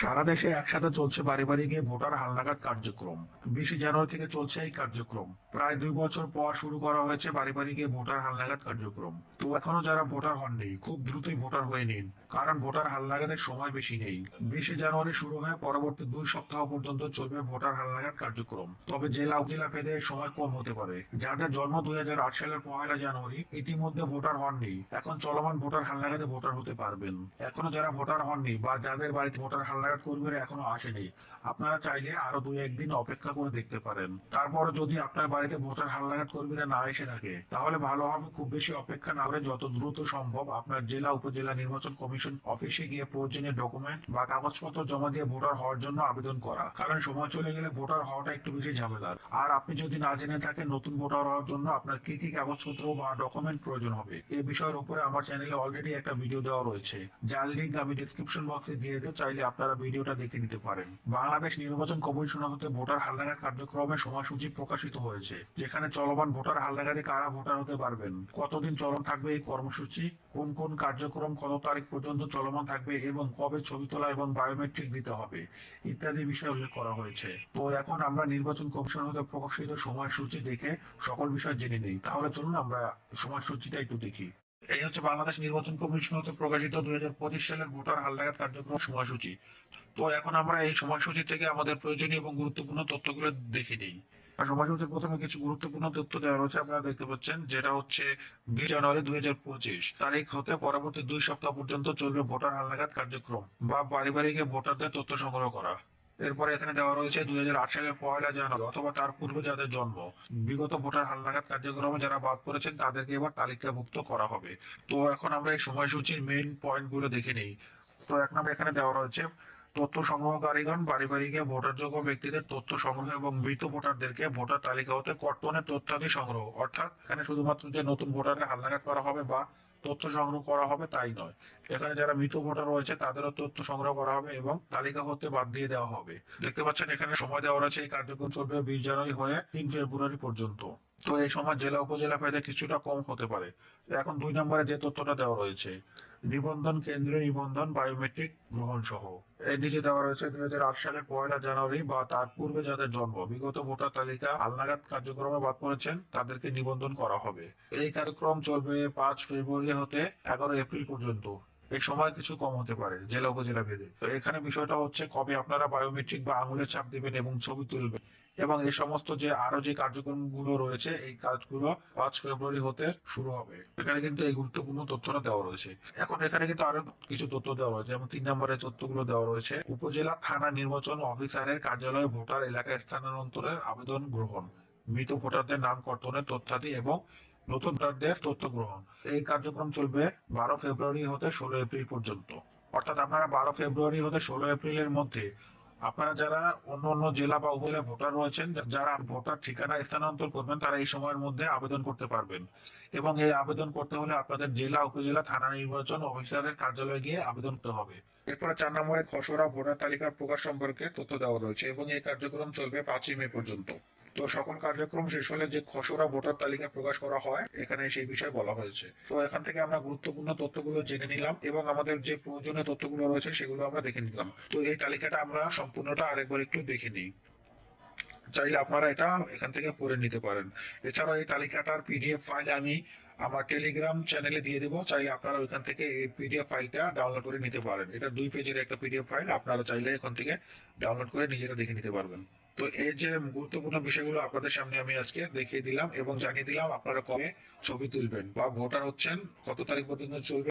সারা দেশে একসাথে চলছে বাড়ি বাড়ি গিয়ে ভোটার হালনাগাদ কার্যক্রম। 20 জানুয়ারি থেকে চলছে এই কার্যক্রম। প্রায় 2 বছর পর শুরু করা হয়েছে বাড়ি বাড়ি গিয়ে ভোটার হালনাগাদ কার্যক্রম। তো এখনো যারা ভোটার হননি, খুব দ্রুতই ভোটার হয়ে নিন, কারণ ভোটার হালনাগাদের সময় বেশি নেই। 20 জানুয়ারি শুরু হয়ে পরবর্তী 2 সপ্তাহ পর্যন্ত চলবে ভোটার হালনাগাদ কার্যক্রম। তবে জেলা উপজেলা ভেদে সময় কম হতে পারে। যাদের জন্ম 2008 সালের 1 জানুয়ারি ইতিমধ্যে ভোটার হননি, এখন চলমান ভোটার হালনাগাদে ভোটার হতে পারবেন। এখনো যারা ভোটার হননি বা যাদের বাড়িতে ভোটার হালনাগাদ কর্মীরা এখনো আসেনি, আপনারা চাইলে আরো 2-1 দিন অপেক্ষা করে দেখতে পারেন। তারপরে যদি আপনার বাড়িতে ভোটার হালনাগাদ কর্মীরা না এসে থাকে, তাহলে ভালো হবে খুব বেশি অপেক্ষা না করে যত দ্রুত সম্ভব আপনার জেলা উপজেলা নির্বাচন কমিশন অফিসে গিয়ে প্রয়োজনীয় ডকুমেন্ট বা কাগজপত্র জমা দিয়ে ভোটার হওয়ার জন্য আবেদন করা। কারণ সময় চলে গেলে ভোটার হওয়াটা একটু বেশি ঝামেলার। আর আপনি যদি না জেনে থাকেন নতুন ভোটার হওয়ার জন্য আপনার কি কি কাগজপত্র বা ডকুমেন্ট প্রয়োজন হবে, এই বিষয়ের উপরে আমার চ্যানেলে অলরেডি একটা ভিডিও দেওয়া রয়েছে, যার লিঙ্ক আমি ডিসক্রিপশন বক্সে দিয়ে দেব, চাইলে আপনারা ভিডিওটা দেখে নিতে পারেন। বাংলাদেশ নির্বাচন কমিশন হতে ভোটার হালনাগাদ কার্যক্রমের সময়সূচি প্রকাশিত হয়েছে, যেখানে চলমান ভোটার হালনাগাদে কারা ভোটার হতে পারবেন, কতদিন চলমান থাকবে এই কর্মসূচি, কোন কোন কার্যক্রম কত তারিখ পর্যন্ত চলমান থাকবে এবং কবে ছবি তোলা এবং বায়োমেট্রিক দিতে হবে ইত্যাদি বিষয় উল্লেখ করা হয়েছে। তো এখন আমরা নির্বাচন কমিশন হতে প্রকাশিত সময়সূচি দেখে সকল বিষয় জেনে নেই। তাহলে চলুন আমরা সময়সূচিটা একটু দেখি। এই হচ্ছে বাংলাদেশ নির্বাচন কমিশন হতে প্রকাশিত 2025 সালের ভোটার হালনাগাদ কার্যক্রম সময়সূচি। তো এখন আমরা এই সময়সূচি থেকে আমাদের প্রয়োজনীয় এবং গুরুত্বপূর্ণ তথ্যগুলো দেখে নিই। সময়সূচির প্রথমে কিছু গুরুত্বপূর্ণ তথ্য দেওয়া রয়েছে, আপনারা দেখতে পাচ্ছেন, যেটা হচ্ছে 20 জানুয়ারি 2025 তারিখ হতে পরবর্তী 2 সপ্তাহ পর্যন্ত চলবে ভোটার হালনাগাদ কার্যক্রম বা বাড়ি বাড়ি গিয়ে ভোটারদের তথ্য সংগ্রহ করা। এরপরে এখানে দেওয়া রয়েছে 2008 সালের 1 জানুয়ারি অথবা তার পূর্বে যাদের জন্ম, বিগত ভোটার হালনাগাদ কার্যক্রমে যারা বাদ পড়েছেন তাদেরকে এবার তালিকাভুক্ত করা হবে। তো এখন আমরা এই সময়সূচির মেইন পয়েন্ট গুলো দেখে নিই। তো 1 নম্বর এখানে দেওয়া রয়েছে তথ্য সংগ্রহকারীগণ বাড়ি বাড়ি গিয়ে ভোটারযোগ্য ব্যক্তিদের তথ্য সংগ্রহ এবং মৃত ভোটারদেরকে ভোটার তালিকা হতে কর্তনের তথ্যাদি সংগ্রহ। অর্থাৎ এখানে শুধুমাত্র যে নতুন ভোটারের হালনাগাদ করা হবে বা তথ্য সংগ্রহ করা হবে তাই নয়, এখানে যারা মৃত ভোটার রয়েছে তাদেরও তথ্য সংগ্রহ করা হবে এবং তালিকা হতে বাদ দিয়ে দেওয়া হবে। দেখতে পাচ্ছেন এখানে সময় দেওয়া রয়েছে, এই কার্যক্রম চলবে 20 জানুয়ারি হয়ে 3 ফেব্রুয়ারি পর্যন্ত। তো এই সময় জেলা উপজেলা ভেদে কিছুটা কম হতে পারে। এখন 2 নম্বরে যে তথ্যটা দেওয়া রয়েছে, নিবন্ধন কেন্দ্রে নিবন্ধন বায়োমেট্রিক গ্রহণ সহ। এর নিচে দেওয়া রয়েছে 2008 সালের 1 জানুয়ারি বা তার পূর্বে যাদের জন্ম, বিগত ভোটার তালিকা হালনাগাদ কার্যক্রমে বাদ পড়েছেন তাদেরকে নিবন্ধন করা হবে। এই কার্যক্রম চলবে 5 ফেব্রুয়ারি হতে 11 এপ্রিল পর্যন্ত। এই সময় কিছু কম হতে পারে জেলা উপজেলা ভেদে। তো এখানে বিষয়টা হচ্ছে কবে আপনারা বায়োমেট্রিক বা আঙুলের ছাপ দিবেন এবং ছবি তুলবেন এবং এই সমস্ত যে আরো যে কার্যক্রমগুলো রয়েছে এই কাজগুলো 5 ফেব্রুয়ারি হতে শুরু হবে। এখানে কিন্তু এই গুরুত্বপূর্ণ তথ্যটা দেওয়া রয়েছে। এখন এখানে কিন্তু আরো কিছু তথ্য দেওয়া রয়েছে, যেমন 3 নম্বরের তথ্যগুলো দেওয়া রয়েছে, উপজেলা থানা নির্বাচন অফিসারের কার্যালয়ে ভোটার এলাকায় স্থানান্তরের আবেদন গ্রহণ, মৃত ভোটারদের নাম কর্তনের তথ্যাদি এবং নতুন ভোটারদের তথ্য গ্রহণ। এই কার্যক্রম চলবে 12 ফেব্রুয়ারি হতে 16 এপ্রিল পর্যন্ত। অর্থাৎ আপনারা 12 ফেব্রুয়ারি হতে 16 এপ্রিলের মধ্যে আপনারা যারা অন্য অন্য জেলা বা উপজেলা ভোটার রয়েছেন, যারা ভোটার ঠিকানা স্থানান্তর করবেন, তারা এই সময়ের মধ্যে আবেদন করতে পারবেন। এবং এই আবেদন করতে হলে আপনাদের জেলা উপজেলা থানা নির্বাচন অফিসারের কার্যালয়ে গিয়ে আবেদন করতে হবে। এরপরে 4 নম্বরে খসড়া ভোটার তালিকার প্রকাশ সম্পর্কে তথ্য দেওয়া রয়েছে এবং এই কার্যক্রম চলবে 5 মে পর্যন্ত। তো সকল কার্যক্রম শেষ হলে যে খসড়া ভোটার তালিকা প্রকাশ করা হয় এখানে সেই বিষয়ে বলা হয়েছে। তো এখান থেকে আমরা গুরুত্বপূর্ণ তথ্যগুলো জেনে নিলাম এবং আমাদের যে প্রয়োজনীয় তথ্যগুলো রয়েছে সেগুলো আমরা দেখে নিলাম। তো এই তালিকাটা আমরা সম্পূর্ণটা আরেকবার একটু দেখে নিই, চাইলে আপনারা এটা এখান থেকে পড়ে নিতে পারেন। এছাড়াও এই তালিকাটার পিডিএফ ফাইল আমি আমার টেলিগ্রাম চ্যানেলে দিয়ে দেবো, চাইলে আপনারা ওইখান থেকে এই পিডিএফ ফাইলটা ডাউনলোড করে নিতে পারেন। এটা 2 পেজের একটা পিডিএফ ফাইল, আপনারা চাইলে এখান থেকে ডাউনলোড করে নিজেরা দেখে নিতে পারবেন। তো এই যে গুরুত্বপূর্ণ বিষয়গুলো আপনাদের সামনে আমি আজকে দেখিয়ে দিলাম এবং জানিয়ে দিলাম আপনারা কবে ছবি তুলবেন বা ভোটার হচ্ছেন, কত তারিখ পর্যন্ত চলবে।